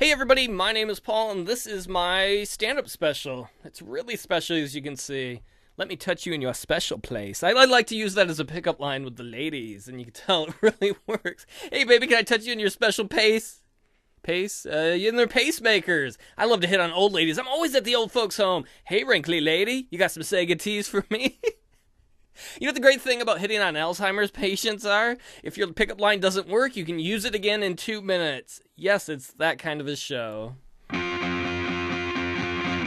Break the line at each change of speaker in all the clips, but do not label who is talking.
Hey everybody, my name is Paul and this is my stand-up special. It's really special, as you can see. Let me touch you in your special place. I like to use that as a pickup line with the ladies, and you can tell it really works. Hey baby, can I touch you in your special pace? Pace? In their pacemakers. I love to hit on old ladies. I'm always at the old folks' home. Hey wrinkly lady, you got some Sega teas for me? You know what the great thing about hitting on Alzheimer's patients are? If your pickup line doesn't work, you can use it again in 2 minutes. Yes, it's that kind of a show.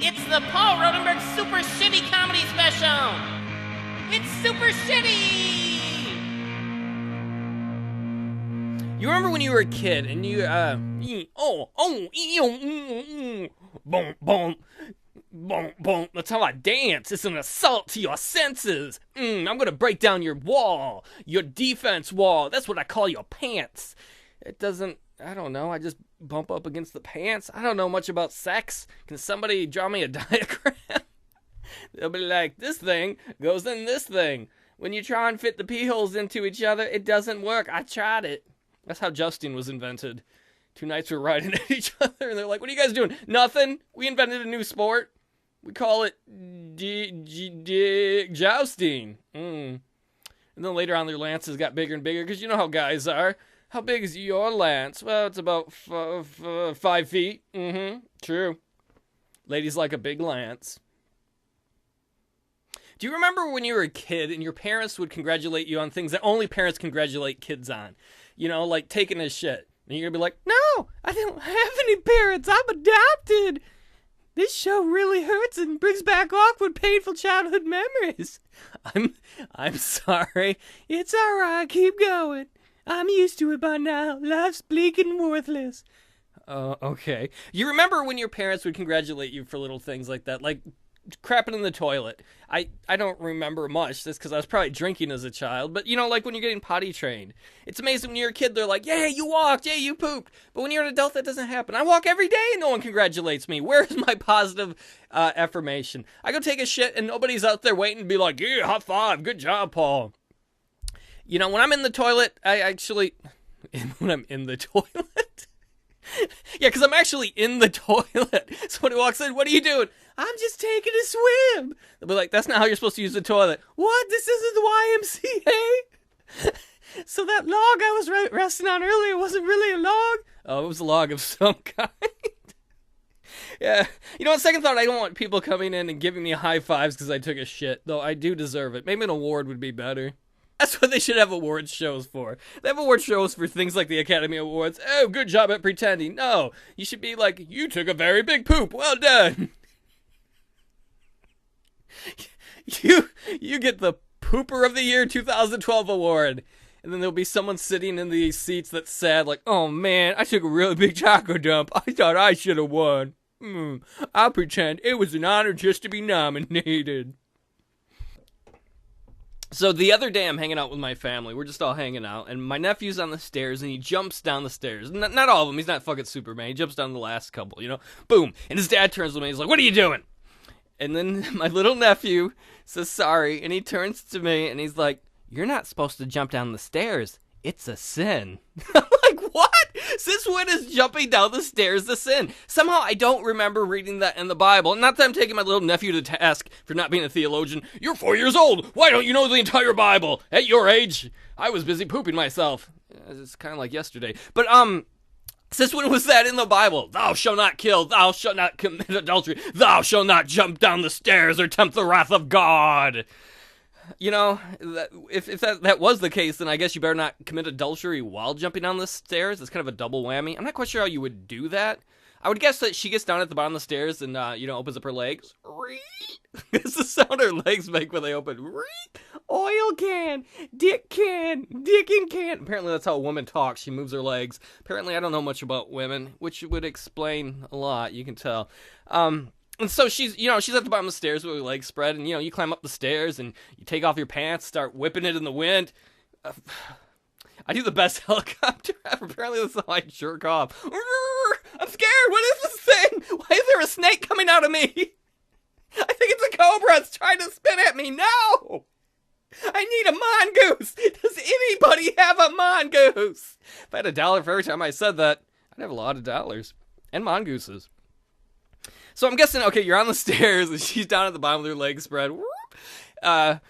It's the Paul Rodenburg Super Shitty Comedy Special! It's super shitty!
You remember when you were a kid and you, boom, boom. Boom, boom. That's how I dance. It's an assault to your senses. I'm gonna break down your wall. Your defense wall. That's what I call your pants. It doesn't, I don't know. I just bump up against the pants. I don't know much about sex. Can somebody draw me a diagram? They'll be like, this thing goes in this thing. When you try and fit the pee holes into each other, it doesn't work. I tried it. That's how Justin was invented. 2 knights were riding at each other and they're like, what are you guys doing? Nothing. We invented a new sport. We call it jousting. And then later on, their lances got bigger and bigger, because you know how guys are. How big is your lance? Well, it's about 5 feet. True. Ladies like a big lance. Do you remember when you were a kid and your parents would congratulate you on things that only parents congratulate kids on? You know, like taking a shit. And you're going to be like, no, I don't have any parents. I'm adopted. This show really hurts and brings back awkward, painful childhood memories. I'm sorry. It's all right. Keep going. I'm used to it by now. Life's bleak and worthless. Okay. You remember when your parents would congratulate you for little things like that, like crapping in the toilet? I don't remember much. That's because I was probably drinking as a child. But, you know, like when you're getting potty trained. It's amazing when you're a kid, they're like, yeah, you walked, yeah, you pooped. But when you're an adult, that doesn't happen. I walk every day and no one congratulates me. Where's my positive affirmation? I go take a shit and nobody's out there waiting to be like, yeah, high five, good job, Paul. You know, when I'm in the toilet, when I'm in the toilet? Yeah, because I'm actually in the toilet. So when he walks in, what are you doing? I'm just taking a swim. They'll be like, that's not how you're supposed to use the toilet. What? This isn't the YMCA? So that log I was resting on earlier wasn't really a log? Oh, it was a log of some kind. Yeah. You know, on second thought, I don't want people coming in and giving me high fives because I took a shit, though I do deserve it. Maybe an award would be better. That's what they should have awards shows for. They have award shows for things like the Academy Awards. Oh, good job at pretending. No, you should be like, you took a very big poop. Well done. You get the Pooper of the Year 2012 award. And then there'll be someone sitting in these seats that's sad, like, oh man, I took a really big taco dump. I thought I should have won. I'll pretend it was an honor just to be nominated. So the other day I'm hanging out with my family. We're just all hanging out. And my nephew's on the stairs and he jumps down the stairs. Not all of them. He's not fucking Superman. He jumps down the last couple, you know. Boom. And his dad turns to me. He's like, what are you doing? And then my little nephew says sorry. And he turns to me and he's like, you're not supposed to jump down the stairs. It's a sin. I'm like, what? Since when is jumping down the stairs a sin? Somehow I don't remember reading that in the Bible. Not that I'm taking my little nephew to task for not being a theologian. You're 4 years old. Why don't you know the entire Bible? At your age, I was busy pooping myself. It's kind of like yesterday. But, since when was that in the Bible? Thou shalt not kill. Thou shalt not commit adultery. Thou shalt not jump down the stairs or tempt the wrath of God. You know, if that was the case, then I guess you better not commit adultery while jumping down the stairs. It's kind of a double whammy. I'm not quite sure how you would do that. I would guess that she gets down at the bottom of the stairs and, opens up her legs. It's the sound her legs make when they open. Oil can, dick and can. Apparently that's how a woman talks. She moves her legs. Apparently I don't know much about women, which would explain a lot, you can tell. And so she's at the bottom of the stairs with her legs spread, and, you climb up the stairs, and you take off your pants, start whipping it in the wind. I do the best helicopter ever. Apparently that's how I jerk off. I'm scared. What is this thing? Why is there a snake coming out of me? I think it's a cobra. It's trying to spin at me. No! I need a mongoose. Does anybody have a mongoose? If I had $1 for every time I said that, I'd have a lot of dollars. And mongooses. So I'm guessing, okay, you're on the stairs, and she's down at the bottom with her legs spread. And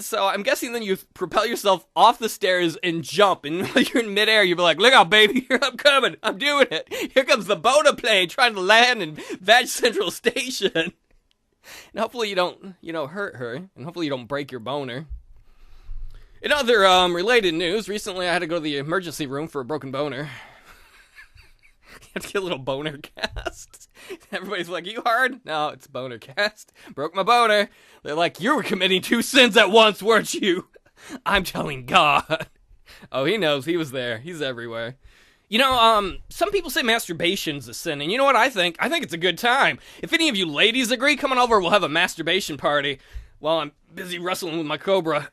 so I'm guessing then you propel yourself off the stairs and jump, and while you're in midair, you'll be like, look out, baby, here I'm coming, I'm doing it. Here comes the boner plane trying to land in Vag Central Station. And hopefully you don't, hurt her, and hopefully you don't break your boner. In other related news, recently I had to go to the emergency room for a broken boner. You have to get a little boner cast. Everybody's like, you hard? No, it's boner cast. Broke my boner. They're like, you were committing 2 sins at once, weren't you? I'm telling God. Oh, he knows. He was there. He's everywhere. Some people say masturbation's a sin, and you know what I think? I think it's a good time. If any of you ladies agree, come on over, we'll have a masturbation party while I'm busy wrestling with my cobra.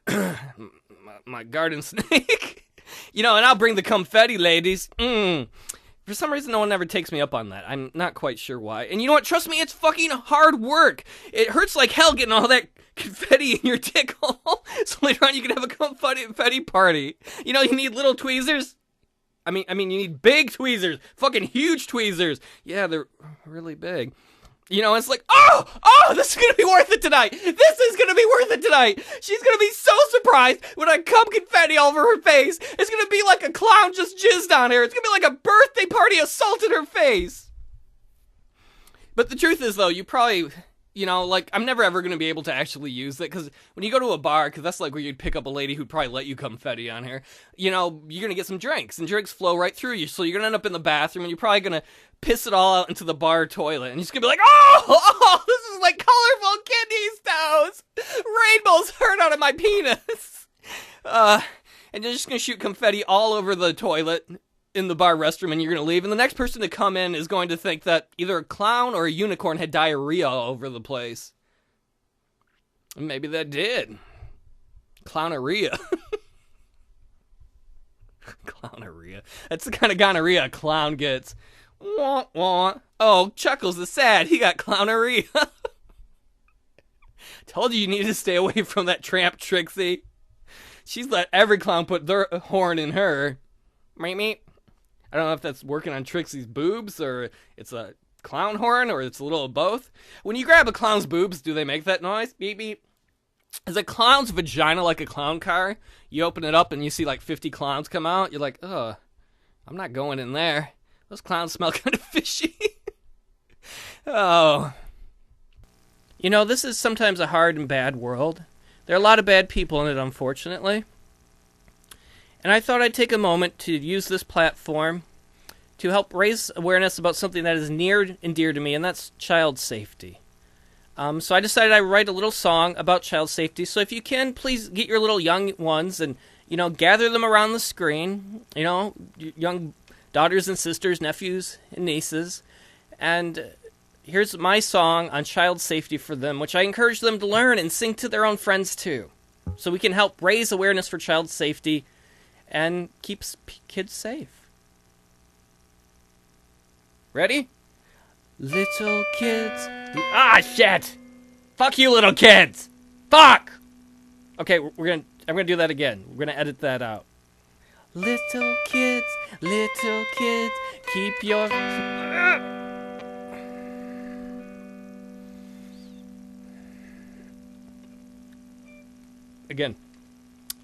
my garden snake. And I'll bring the confetti, ladies. For some reason, no one ever takes me up on that. I'm not quite sure why. And you know what? Trust me, it's fucking hard work. It hurts like hell getting all that confetti in your dick hole. So later on, you can have a confetti party. You need little tweezers. I mean, you need big tweezers. Fucking huge tweezers. Yeah, they're really big. It's like, oh, this is going to be worth it tonight. This is going to be worth it tonight. She's going to be so surprised when I cum confetti all over her face. It's going to be like a clown just jizzed on her. It's going to be like a birthday party assaulted her face. But the truth is, though, you probably, I'm never ever going to be able to actually use it. Because when you go to a bar, because that's like where you'd pick up a lady who'd probably let you confetti on her, you're going to get some drinks. And drinks flow right through you. So you're going to end up in the bathroom and you're probably going to piss it all out into the bar toilet. And you're just going to be like, oh, this is like colorful kidney stones. Rainbows hurt out of my penis. And you're just going to shoot confetti all over the toilet in the bar restroom, and you're going to leave. And the next person to come in is going to think that either a clown or a unicorn had diarrhea all over the place. And maybe that did. Clowneria. Clowneria. That's the kind of gonorrhea a clown gets. Wah, wah. Oh, Chuckles is sad. He got clowneria. Told you needed to stay away from that tramp Trixie. She's let every clown put their horn in her. Meep, meep. I don't know if that's working on Trixie's boobs, or it's a clown horn, or it's a little of both. When you grab a clown's boobs, do they make that noise? Beep, beep. Is a clown's vagina like a clown car? You open it up and you see like 50 clowns come out. You're like, ugh, I'm not going in there. Those clowns smell kind of fishy. Oh. This is sometimes a hard and bad world. There are a lot of bad people in it, unfortunately. And I thought I'd take a moment to use this platform to help raise awareness about something that is near and dear to me, and that's child safety. So I decided I'd write a little song about child safety. So if you can, please get your little young ones and, gather them around the screen. Young daughters and sisters, nephews and nieces. And here's my song on child safety for them, which I encourage them to learn and sing to their own friends too. So we can help raise awareness for child safety and keeps kids safe. Ready? Little kids. Ah, shit! Fuck you, little kids! Fuck! Okay, I'm gonna do that again. We're gonna edit that out. Little kids, keep your... Again.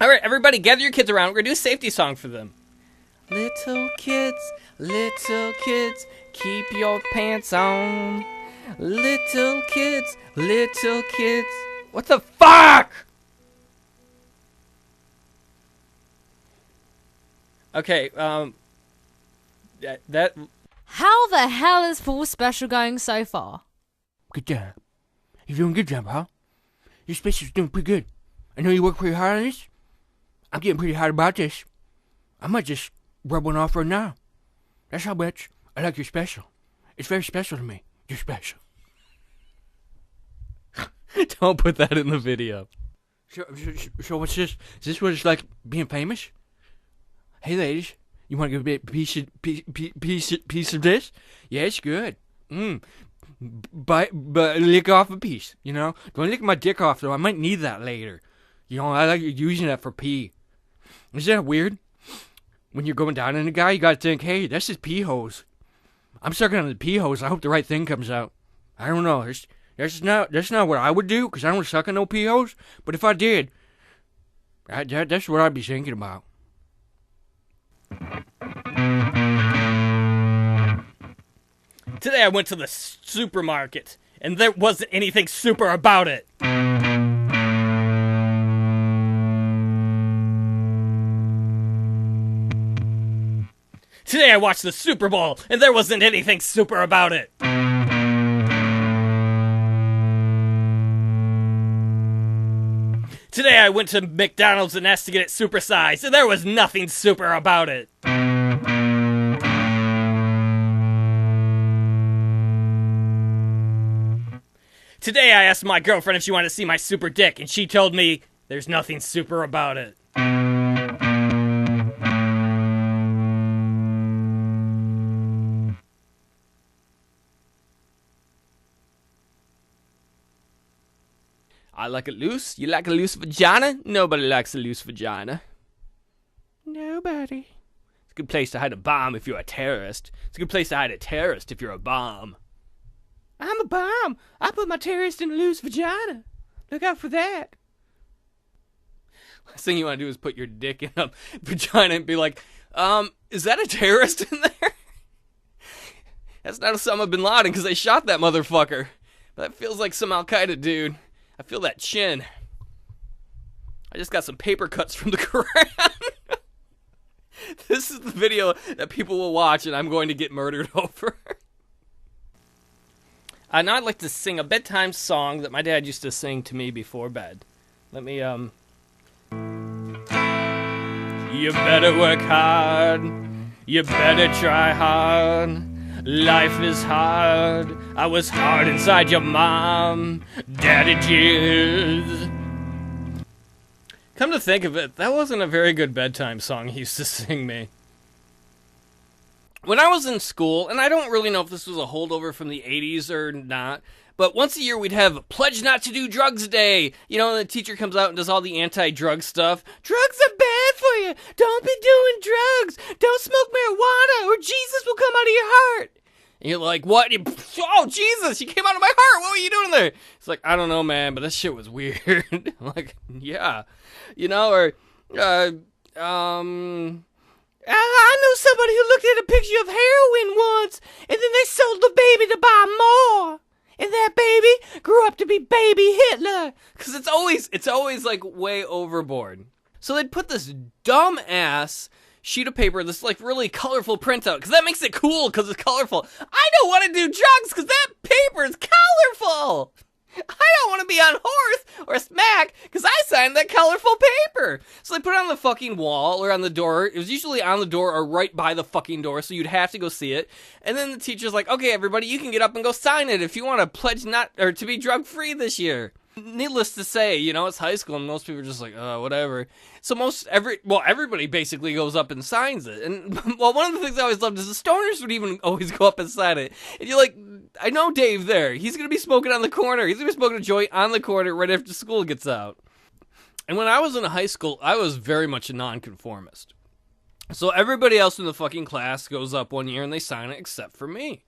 Alright, everybody, gather your kids around. We're gonna do a safety song for them. Little kids, keep your pants on. Little kids. What the fuck? Okay, that...
How the hell is Full Special going so far?
Good job. You're doing a good job, huh? Your special's doing pretty good. I know you work pretty hard on this. I'm getting pretty hard about this. I might just rub one off right now. That's how much I like your special. It's very special to me. You're special.
Don't put that in the video.
So what's this? Is this what it's like being famous? Hey ladies, you want to get a piece of this? Yeah, it's good. But lick off a piece, Don't lick my dick off though. I might need that later. I like using that for pee. Is that weird? When you're going down on a guy, you gotta think, hey, that's his pee hose. I'm sucking on the pee hose. I hope the right thing comes out. I don't know. That's not what I would do, because I don't suck on no pee hose. But if I did, that's what I'd be thinking about.
Today I went to the supermarket, and there wasn't anything super about it. Today I watched the Super Bowl, and there wasn't anything super about it. Today I went to McDonald's and asked to get it supersized, and there was nothing super about it. Today I asked my girlfriend if she wanted to see my super dick, and she told me there's nothing super about it. I like it loose. You like a loose vagina? Nobody likes a loose vagina. Nobody. It's a good place to hide a bomb if you're a terrorist. It's a good place to hide a terrorist if you're a bomb. I'm a bomb. I put my terrorist in a loose vagina. Look out for that. Last thing you want to do is put your dick in a vagina and be like, is that a terrorist in there? That's not Osama bin Laden, because they shot that motherfucker. But that feels like some Al-Qaeda dude. I feel that chin. I just got some paper cuts from the Quran. This is the video that people will watch and I'm going to get murdered over. Now I'd like to sing a bedtime song that my dad used to sing to me before bed. Let me, You better work hard. You better try hard. Life is hard. I was hard inside your mom. Daddy jeers. Come to think of it, that wasn't a very good bedtime song he used to sing me. When I was in school, and I don't really know if this was a holdover from the 80s or not, but once a year we'd have Pledge Not to Do Drugs Day. You know, and the teacher comes out and does all the anti-drug stuff. Drugs are bad for you. Don't be doing drugs. Don't smoke marijuana or Jesus will come out of your heart. And you're like, what? Oh, Jesus, you came out of my heart. What were you doing there? It's like, I don't know, man, but that shit was weird. I'm like, yeah. You know, or, I know somebody who looked at a picture of heroin once, and then they sold the baby to buy more. And that baby grew up to be baby Hitler. Because it's always like way overboard. So they'd put this dumb ass sheet of paper, this like really colorful printout, because that makes it cool because it's colorful. I don't want to do drugs because that paper is colorful. I don't want to be on Horse or Smack because I signed that colorful paper. So they put it on the fucking wall or on the door. It was usually on the door or right by the fucking door, so you'd have to go see it. And then the teacher's like, okay, everybody, you can get up and go sign it if you want to pledge not or to be drug free this year. Needless to say, you know, it's high school and most people are just like, whatever. So everybody basically goes up and signs it. And well, one of the things I always loved is the stoners would even always go up and sign it. And you're like, I know Dave there. He's going to be smoking on the corner. He's going to be smoking a joint on the corner right after school gets out. And when I was in high school, I was very much a nonconformist. So everybody else in the fucking class goes up one year and they sign it except for me.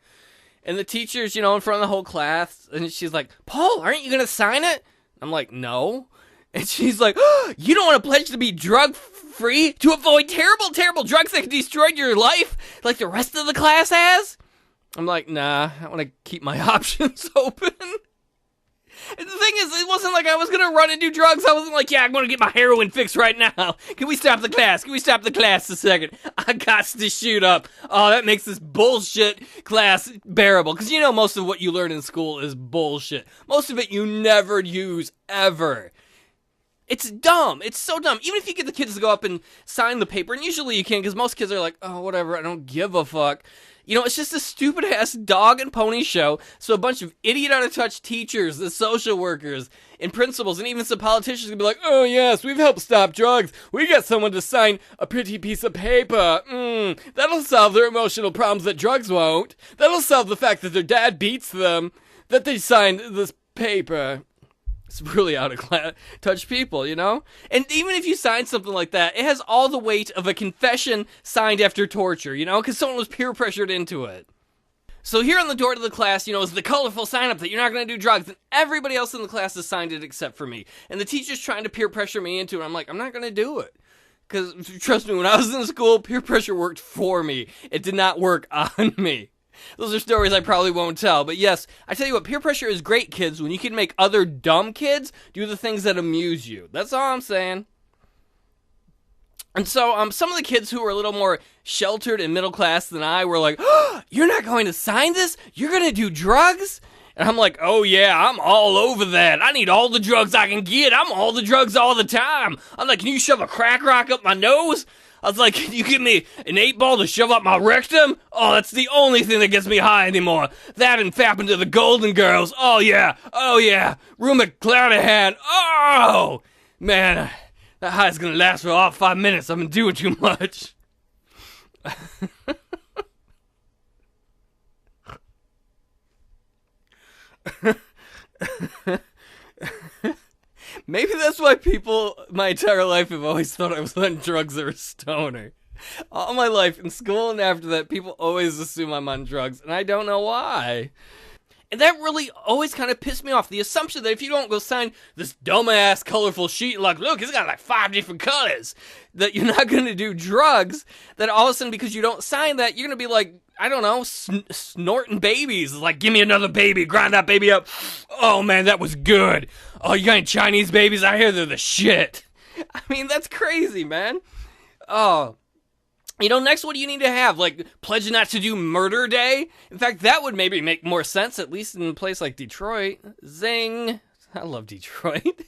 And the teacher's, you know, in front of the whole class, and she's like, Paul, aren't you going to sign it? I'm like, no. And she's like, oh, you don't want to pledge to be drug-free to avoid terrible, terrible drugs that can destroy your life like the rest of the class has? I'm like, nah, I want to keep my options open. And the thing is, it wasn't like I was going to run and do drugs. I wasn't like, yeah, I'm going to get my heroin fixed right now. Can we stop the class? Can we stop the class a second? I got to shoot up. Oh, that makes this bullshit class bearable. Because you know most of what you learn in school is bullshit. Most of it you never use, ever. It's dumb. It's so dumb. Even if you get the kids to go up and sign the paper, and usually you can, because most kids are like, oh, whatever, I don't give a fuck. You know, it's just a stupid-ass dog and pony show, so a bunch of idiot out-of-touch teachers, the social workers, and principals, and even some politicians can be like, oh, yes, we've helped stop drugs. We got someone to sign a pretty piece of paper. That'll solve their emotional problems that drugs won't. That'll solve the fact that their dad beats them, that they signed this paper. It's really out of touch people, you know? And even if you sign something like that, it has all the weight of a confession signed after torture, you know? Because someone was peer pressured into it. So here on the door to the class, is the colorful sign up that you're not going to do drugs. And everybody else in the class has signed it except for me. And the teacher's trying to peer pressure me into it. I'm like, I'm not going to do it. Because, trust me, when I was in school, peer pressure worked for me. It did not work on me. Those are stories I probably won't tell. But yes, I tell you what, peer pressure is great, kids, when you can make other dumb kids do the things that amuse you. That's all I'm saying. And so some of the kids who were a little more sheltered and middle class than I were like, oh, you're not going to sign this? You're going to do drugs? And I'm like, oh yeah, I'm all over that. I need all the drugs I can get. I'm all the drugs all the time. I'm like, can you shove a crack rock up my nose? I was like, can you give me an 8-ball to shove up my rectum? Oh, that's the only thing that gets me high anymore. That and fapping to the Golden Girls. Oh yeah. Rue McClanahan. Oh, man, that high's gonna last for all 5 minutes. I've been doing too much. Maybe that's why people my entire life have always thought I was on drugs or a stoner. All my life, in school and after that, people always assume I'm on drugs, and I don't know why. And that really always kind of pissed me off. The assumption that if you don't go sign this dumbass colorful sheet, like, look, it's got like 5 different colors, that you're not going to do drugs, that all of a sudden, because you don't sign that, you're going to be like, I don't know, snorting babies. Like, give me another baby, grind that baby up. Oh, man, that was good. Oh, you got any Chinese babies? I hear they're the shit. I mean, that's crazy, man. Oh. Next, what do you need to have? Like, pledge not to do murder day? In fact, that would maybe make more sense, at least in a place like Detroit. Zing. I love Detroit.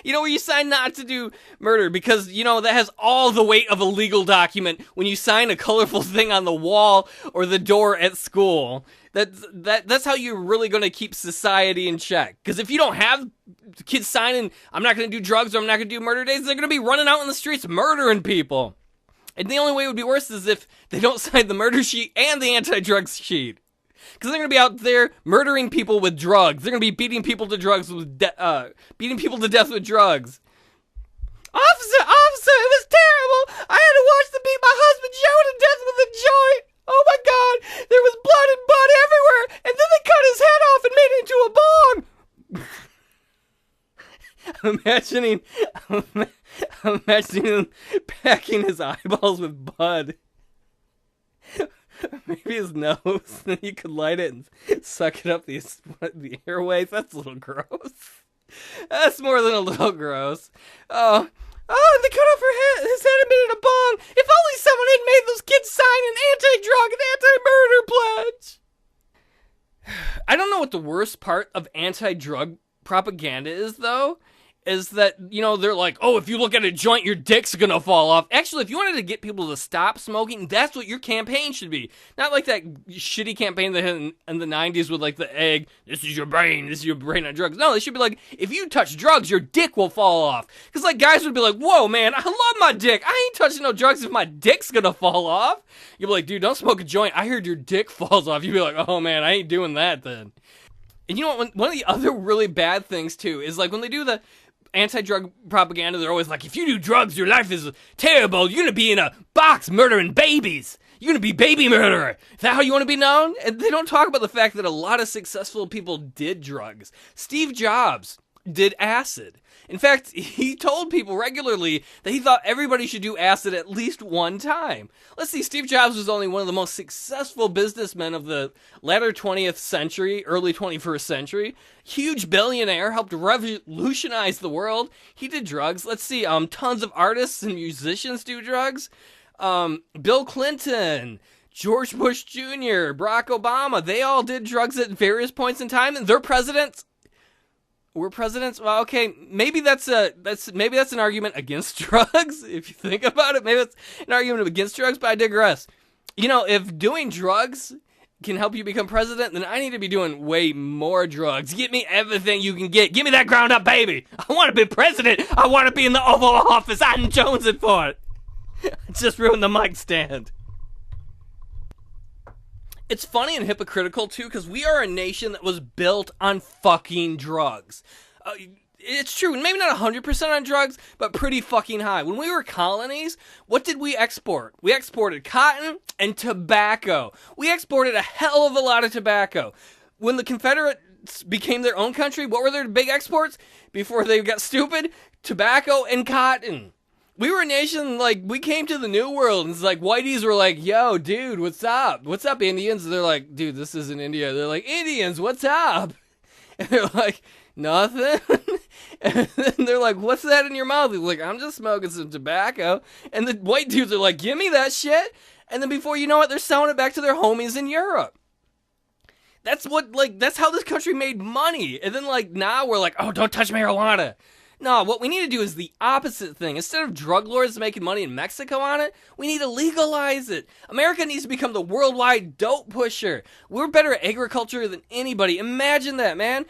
Where you sign not to do murder because, that has all the weight of a legal document when you sign a colorful thing on the wall or the door at school. That's how you're really going to keep society in check. Because if you don't have kids signing, I'm not going to do drugs or I'm not going to do murder days, they're going to be running out in the streets murdering people. And the only way it would be worse is if they don't sign the murder sheet and the anti-drug sheet. Because they're going to be out there murdering people with drugs. They're going to be beating people to death with drugs. Officer, it was terrible. I had to watch them beat my husband Joe to death with a joint. Oh my God, there was blood and mud everywhere. And then they cut his head off and made it into a bong. I'm imagining him packing his eyeballs with bud. Maybe his nose, then you could light it and suck it up the airways. That's a little gross. That's more than a little gross. Oh, they cut off his head and made it a bong. If only someone had made those kids sign an anti-drug and anti-murder pledge. I don't know what the worst part of anti-drug propaganda is, though. Is that, they're like, oh, if you look at a joint, your dick's gonna fall off. Actually, if you wanted to get people to stop smoking, that's what your campaign should be. Not like that shitty campaign they had in the 90s with, like, the egg, this is your brain on drugs. No, they should be like, if you touch drugs, your dick will fall off. Because, like, guys would be like, whoa, man, I love my dick. I ain't touching no drugs if my dick's gonna fall off. You'd be like, dude, don't smoke a joint. I heard your dick falls off. You'd be like, oh, man, I ain't doing that then. And you know what? One of the other really bad things, too, is, like, when they do the anti-drug propaganda, they're always like, if you do drugs, your life is terrible. You're gonna be in a box murdering babies. You're gonna be baby murderer. Is that how you want to be known? And they don't talk about the fact that a lot of successful people did drugs. Steve Jobs did acid. In fact, he told people regularly that he thought everybody should do acid at least one time. Let's see, Steve Jobs was only one of the most successful businessmen of the latter 20th century, early 21st century. Huge billionaire, helped revolutionize the world. He did drugs. Let's see, tons of artists and musicians do drugs. Bill Clinton, George Bush Jr., Barack Obama, they all did drugs at various points in time, and they're presidents. We're presidents? Well, okay, maybe that's an argument against drugs, if you think about it. Maybe that's an argument against drugs, but I digress. If doing drugs can help you become president, then I need to be doing way more drugs. Get me everything you can get. Give me that ground up, baby. I want to be president. I want to be in the Oval Office. I'm jonesing for it. I just ruined the mic stand. It's funny and hypocritical, too, because we are a nation that was built on fucking drugs. it's true, maybe not 100% on drugs, but pretty fucking high. When we were colonies, what did we export? We exported cotton and tobacco. We exported a hell of a lot of tobacco. When the Confederates became their own country, what were their big exports before they got stupid? Tobacco and cotton. We were a nation, like, we came to the New World, and it's like, whiteys were like, yo, dude, what's up? What's up, Indians? And they're like, dude, this isn't India. They're like, Indians, what's up? And they're like, nothing. And then they're like, what's that in your mouth? He's like, I'm just smoking some tobacco. And the white dudes are like, give me that shit. And then before you know it, they're selling it back to their homies in Europe. That's how this country made money. And then, like, now we're like, oh, don't touch marijuana. No, what we need to do is the opposite thing. Instead of drug lords making money in Mexico on it, we need to legalize it. America needs to become the worldwide dope pusher. We're better at agriculture than anybody. Imagine that, man.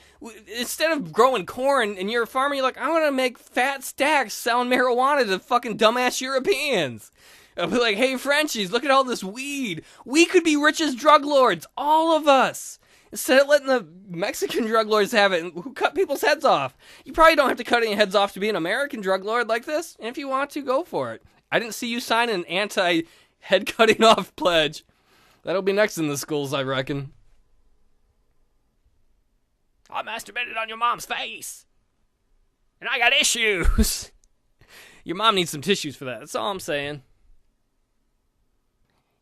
Instead of growing corn and you're a farmer, you're like, I want to make fat stacks selling marijuana to fucking dumbass Europeans. I'll be like, hey, Frenchies, look at all this weed. We could be rich as drug lords, all of us. Instead of letting the Mexican drug lords have it, who cut people's heads off. You probably don't have to cut any heads off to be an American drug lord like this. And if you want to, go for it. I didn't see you sign an anti-head cutting off pledge. That'll be next in the schools, I reckon.
I masturbated on your mom's face. And I got issues.
Your mom needs some tissues for that. That's all I'm saying.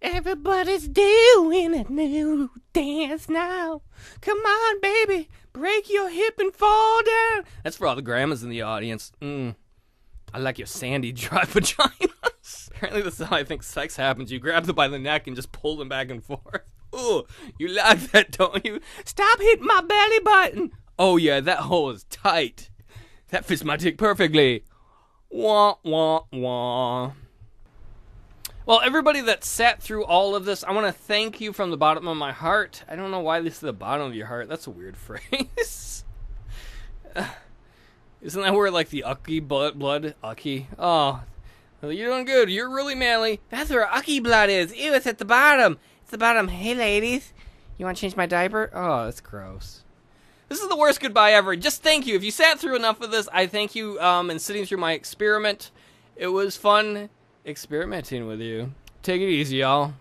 Everybody's doing a new dance now. Come on, baby. Break your hip and fall down.
That's for all the grandmas in the audience. I like your sandy, dry vaginas. Apparently this is how I think sex happens. You grab them by the neck and just pull them back and forth. Ooh, you like that, don't you? Stop hitting my belly button. Oh yeah, that hole is tight. That fits my dick perfectly. Wah, wah, wah. Well, everybody that sat through all of this, I want to thank you from the bottom of my heart. I don't know why this is the bottom of your heart. That's a weird phrase. Isn't that where, like, the ucky blood? Ucky? Oh, you're doing good. You're really manly. That's where ucky blood is. Ew, it's at the bottom. It's the bottom. Hey, ladies. You want to change my diaper? Oh, that's gross. This is the worst goodbye ever. Just thank you. If you sat through enough of this, I thank you in sitting through my experiment. It was fun experimenting with you. Take it easy, y'all.